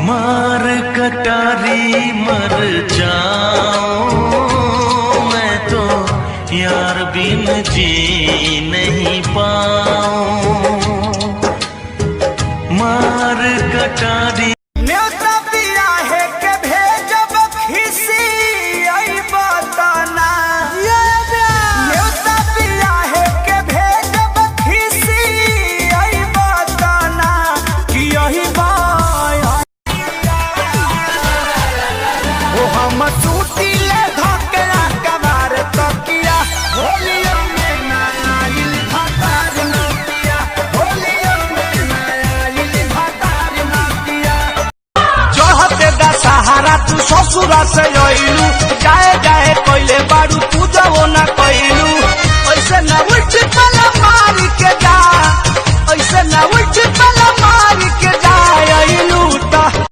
मार कटारी मर जाऊं मैं तो यार बिन जी नहीं पाऊं। मार कटारी न्योता पिया है के भेजब खिसी आई बताना। न्योता पिया है के भेजब खिसी आई बताना कि यही हम सूती ले धोकरा कबार तकिया होलियो में नाइल भातार नतिया। होलियो में नाइल भातार नतिया। चढ़ते दा सहारा तू ससुरा से आइलू जाए जाए कोइले बारू पूजो ना कइलू ऐसे ना